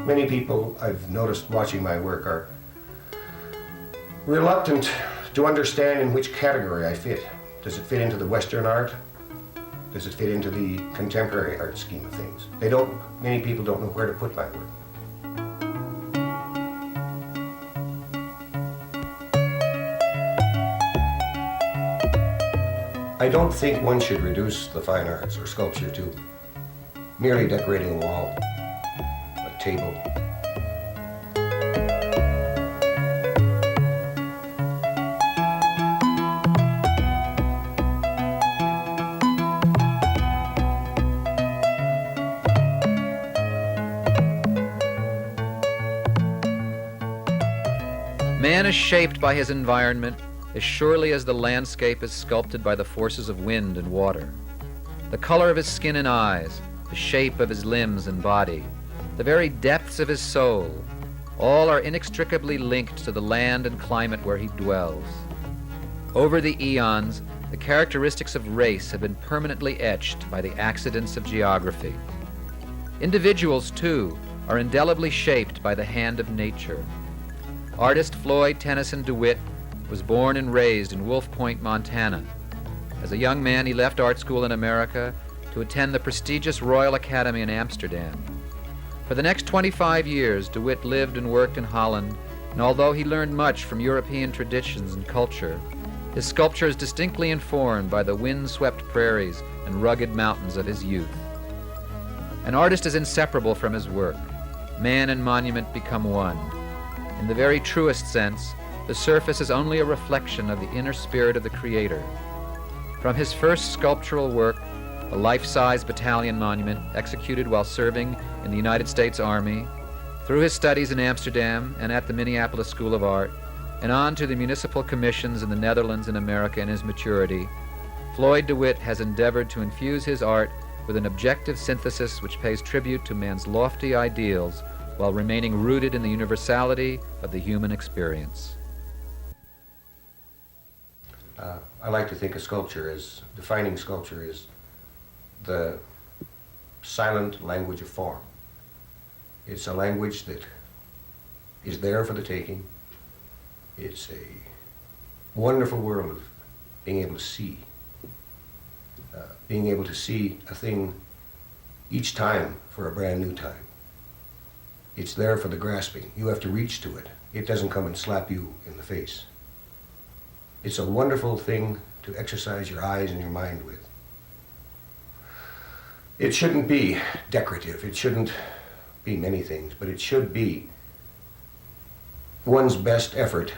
Many people I've noticed watching my work are reluctant to understand in which category I fit. Does it fit into the Western art? Does it fit into the contemporary art scheme of things? Many people don't know where to put my work. I don't think one should reduce the fine arts or sculpture to merely decorating a wall, a table. Man is shaped by his environment as surely as the landscape is sculpted by the forces of wind and water. The color of his skin and eyes, the shape of his limbs and body, the very depths of his soul, all are inextricably linked to the land and climate where he dwells. Over the eons, the characteristics of race have been permanently etched by the accidents of geography. Individuals, too, are indelibly shaped by the hand of nature. Artist Floyd Dewitt was born and raised in Wolf Point, Montana. As a young man, he left art school in America to attend the prestigious Royal Academy in Amsterdam. For the next 25 years, DeWitt lived and worked in Holland, and although he learned much from European traditions and culture, his sculpture is distinctly informed by the wind-swept prairies and rugged mountains of his youth. An artist is inseparable from his work. Man and monument become one. In the very truest sense, the surface is only a reflection of the inner spirit of the creator. From his first sculptural work, a life-size battalion monument executed while serving in the United States Army, through his studies in Amsterdam and at the Minneapolis School of Art, and on to the municipal commissions in the Netherlands and America in his maturity, Floyd Dewitt has endeavored to infuse his art with an objective synthesis which pays tribute to man's lofty ideals while remaining rooted in the universality of the human experience. I like to think of sculpture as, defining sculpture is the silent language of form. It's a language that is there for the taking. It's a wonderful world of being able to see. Being able to see a thing each time for a brand new time. It's there for the grasping. You have to reach to it. It doesn't come and slap you in the face. It's a wonderful thing to exercise your eyes and your mind with. It shouldn't be decorative. It shouldn't be many things, but it should be one's best effort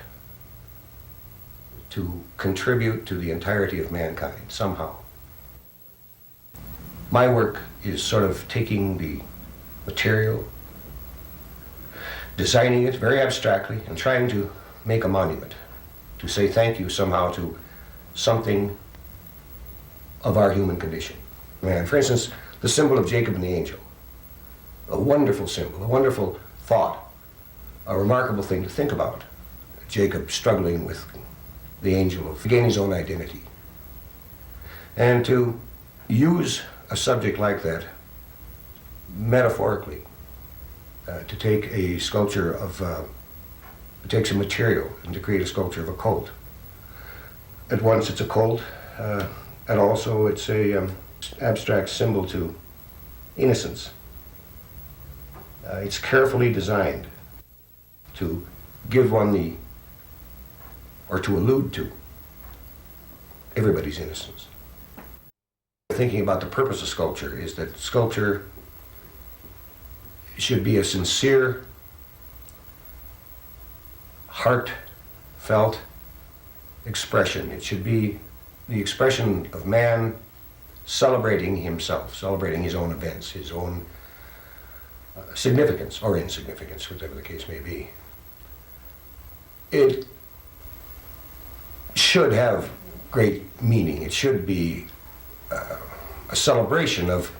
to contribute to the entirety of mankind somehow. My work is sort of taking the material, designing it very abstractly, and trying to make a monument, to say thank you somehow to something of our human condition. Man, for instance, the symbol of Jacob and the angel. A wonderful symbol, a wonderful thought, a remarkable thing to think about. Jacob struggling with the angel to gain his own identity. And to use a subject like that metaphorically, to take a sculpture of, it takes a material and to create a sculpture of a colt. At once it's a colt, and also it's a abstract symbol to innocence. It's carefully designed to give one the, or to allude to, everybody's innocence. Thinking about the purpose of sculpture is that sculpture should be a sincere, heartfelt expression. It should be the expression of man celebrating himself, celebrating his own events, his own significance or insignificance, whatever the case may be. It should have great meaning. It should be a celebration of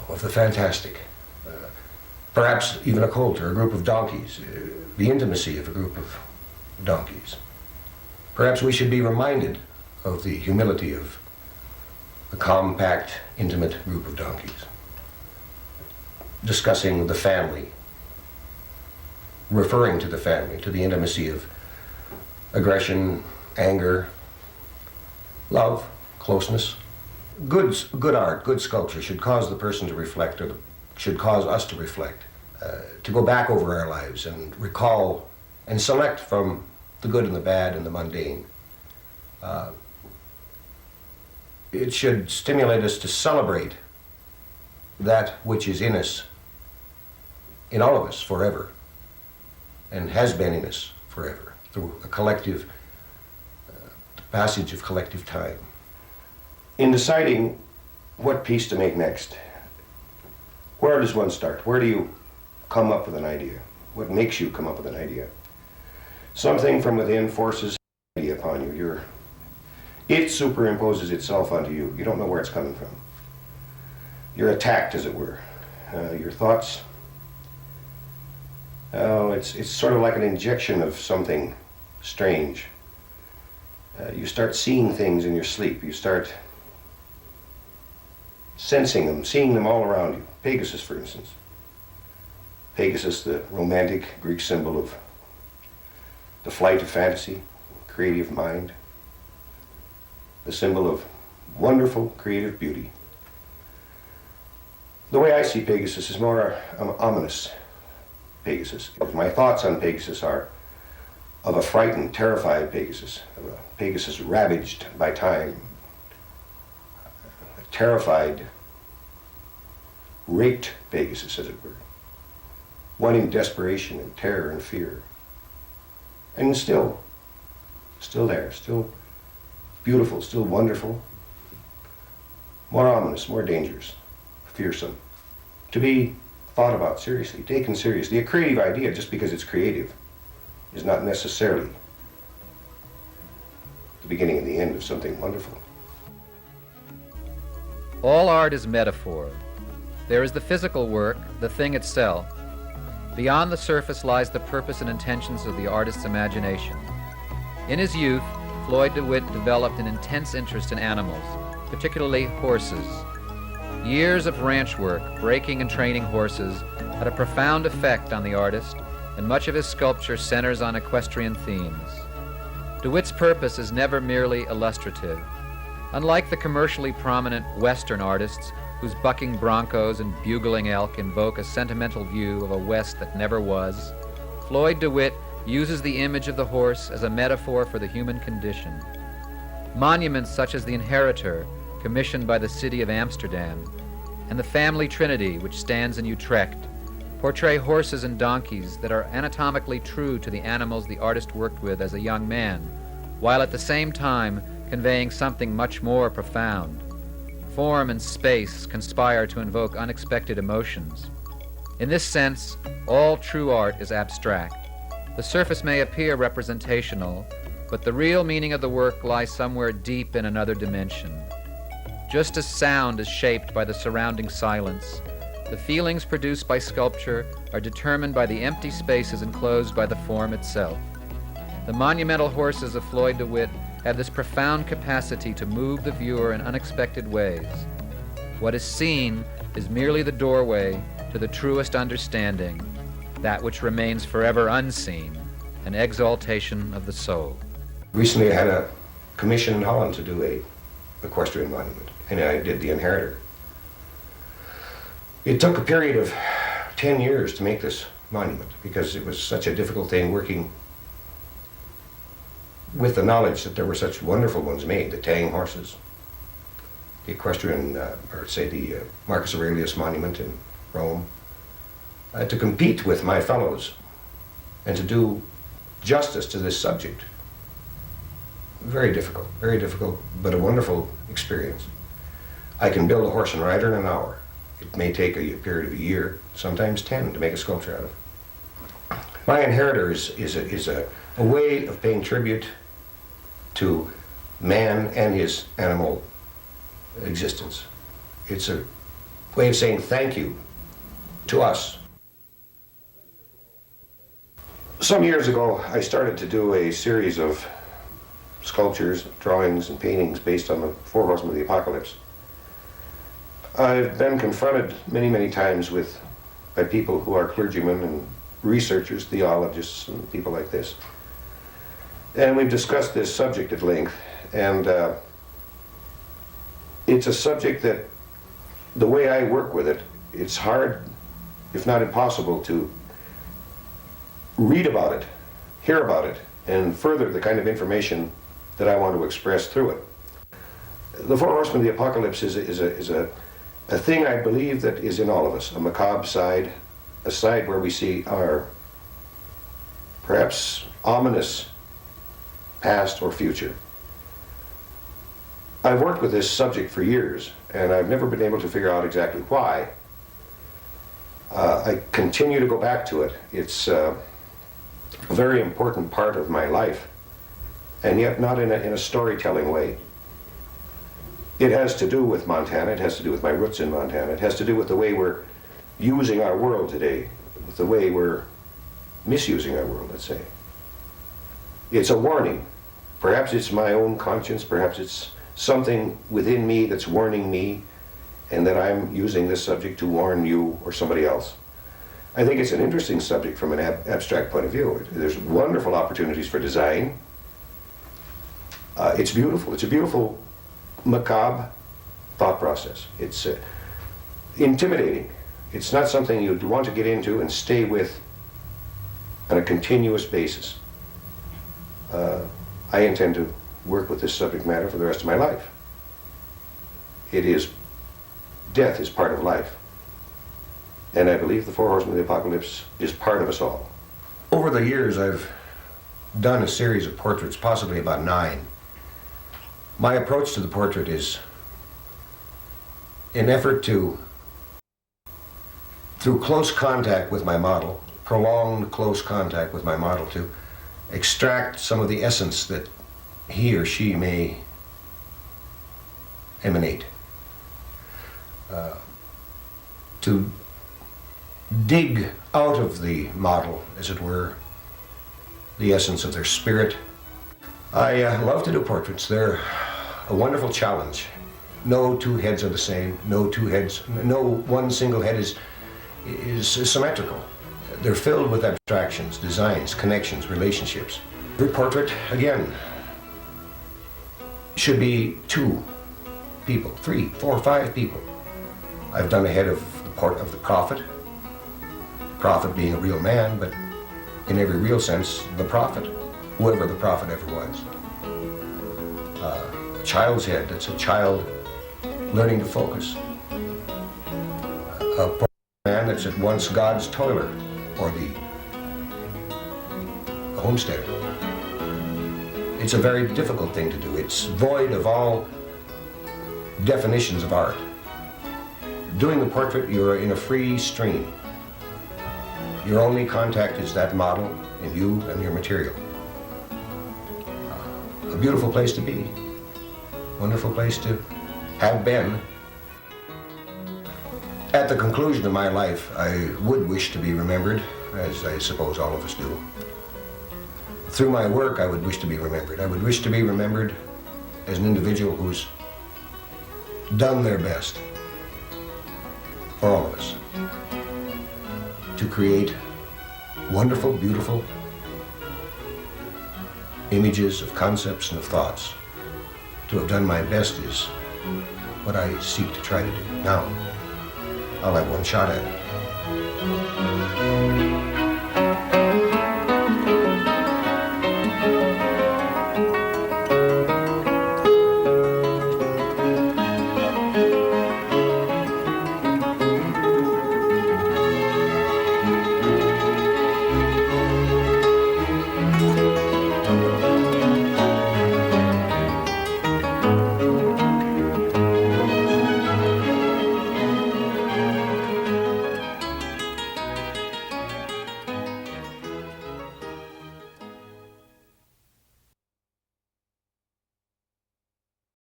the fantastic. Perhaps even a colt or a group of donkeys, the intimacy of a group of donkeys. Perhaps we should be reminded of the humility of a compact, intimate group of donkeys, discussing the family, referring to the family, to the intimacy of aggression, anger, love, closeness. Good art, good sculpture should cause the person to reflect, or should cause us to reflect, to go back over our lives and recall and select from the good and the bad and the mundane. It should stimulate us to celebrate that which is in us, in all of us, forever, and has been in us forever, through a collective passage of collective time. In deciding what piece to make next, where does one start? Where do you come up with an idea? What makes you come up with an idea? Something from within forces an idea upon you. It superimposes itself onto you. You don't know where it's coming from. You're attacked, as it were. Your thoughts, it's sort of like an injection of something strange. You start seeing things in your sleep. You start sensing them, seeing them all around you. Pegasus, for instance. Pegasus, the romantic Greek symbol of the flight of fantasy, creative mind. The symbol of wonderful creative beauty. The way I see Pegasus is more ominous Pegasus. My thoughts on Pegasus are of a frightened, terrified Pegasus, of a Pegasus ravaged by time, a terrified, raped Pegasus, as it were, one in desperation and terror and fear, and still there, still beautiful, still wonderful, more ominous, more dangerous, fearsome, to be thought about seriously, taken seriously. A creative idea, just because it's creative, is not necessarily the beginning and the end of something wonderful. All art is metaphor. There is the physical work, the thing itself. Beyond the surface lies the purpose and intentions of the artist's imagination. In his youth, Floyd Dewitt developed an intense interest in animals, particularly horses. Years of ranch work, breaking and training horses, had a profound effect on the artist, and much of his sculpture centers on equestrian themes. DeWitt's purpose is never merely illustrative. Unlike the commercially prominent Western artists, whose bucking broncos and bugling elk invoke a sentimental view of a West that never was, Floyd Dewitt uses the image of the horse as a metaphor for the human condition. Monuments such as the Inheritor, commissioned by the city of Amsterdam, and the Family Trinity, which stands in Utrecht, portray horses and donkeys that are anatomically true to the animals the artist worked with as a young man, while at the same time conveying something much more profound. Form and space conspire to invoke unexpected emotions. In this sense, all true art is abstract. The surface may appear representational, but the real meaning of the work lies somewhere deep in another dimension. Just as sound is shaped by the surrounding silence, the feelings produced by sculpture are determined by the empty spaces enclosed by the form itself. The monumental horses of Floyd Dewitt have this profound capacity to move the viewer in unexpected ways. What is seen is merely the doorway to the truest understanding, that which remains forever unseen, an exaltation of the soul. Recently I had a commission in Holland to do a equestrian monument, and I did the Inheritor. It took a period of 10 years to make this monument because it was such a difficult thing working with the knowledge that there were such wonderful ones made, the Tang horses, the equestrian, or say the Marcus Aurelius monument in Rome, to compete with my fellows and to do justice to this subject. Very difficult, but a wonderful experience. I can build a horse and rider in an hour. It may take a period of a year, sometimes 10, to make a sculpture out of. My Inheritor is a way of paying tribute to man and his animal existence. It's a way of saying thank you to us. Some years ago, I started to do a series of sculptures, drawings, and paintings based on the Four Horsemen of the Apocalypse. I've been confronted many, many times by people who are clergymen and researchers, theologists, and people like this. And we've discussed this subject at length, and it's a subject that, the way I work with it, it's hard, if not impossible, to read about it, hear about it, and further the kind of information that I want to express through it. The Four Horsemen of the Apocalypse is a thing I believe that is in all of us, a macabre side, a side where we see our perhaps ominous past or future. I've worked with this subject for years, and I've never been able to figure out exactly why. I continue to go back to it. It's a very important part of my life, and yet not in a storytelling way. It has to do with Montana, it has to do with my roots in Montana, it has to do with the way we're using our world today, with the way we're misusing our world, let's say. It's a warning. Perhaps it's my own conscience, perhaps it's something within me that's warning me, and that I'm using this subject to warn you or somebody else. I think it's an interesting subject from an abstract point of view. There's wonderful opportunities for design. It's beautiful. It's a beautiful, macabre thought process. It's intimidating. It's not something you'd want to get into and stay with on a continuous basis. I intend to work with this subject matter for the rest of my life. Death is part of life. And I believe the Four Horsemen of the Apocalypse is part of us all. Over the years, I've done a series of portraits, possibly about 9. My approach to the portrait is an effort to, through close contact with my model, prolonged close contact with my model, to extract some of the essence that he or she may emanate. To dig out of the model, as it were, the essence of their spirit. I love to do portraits. They're a wonderful challenge. No two heads are the same. No one single head is symmetrical. They're filled with abstractions, designs, connections, relationships. Every portrait, again, should be 2 people, 3, 4, 5 people. I've done a head of the prophet being a real man, but in every real sense, the prophet, whoever the prophet ever was. A child's head, that's a child learning to focus. A man that's at once God's toiler, or the homesteader. It's a very difficult thing to do. It's void of all definitions of art. Doing the portrait, you're in a free stream. Your only contact is that model and you and your material. A beautiful place to be. Wonderful place to have been. At the conclusion of my life, I would wish to be remembered, as I suppose all of us do. Through my work, I would wish to be remembered. I would wish to be remembered as an individual who's done their best for all of us to create wonderful, beautiful images of concepts and of thoughts. To have done my best is what I seek to try to do. Now, I'll have one shot at it.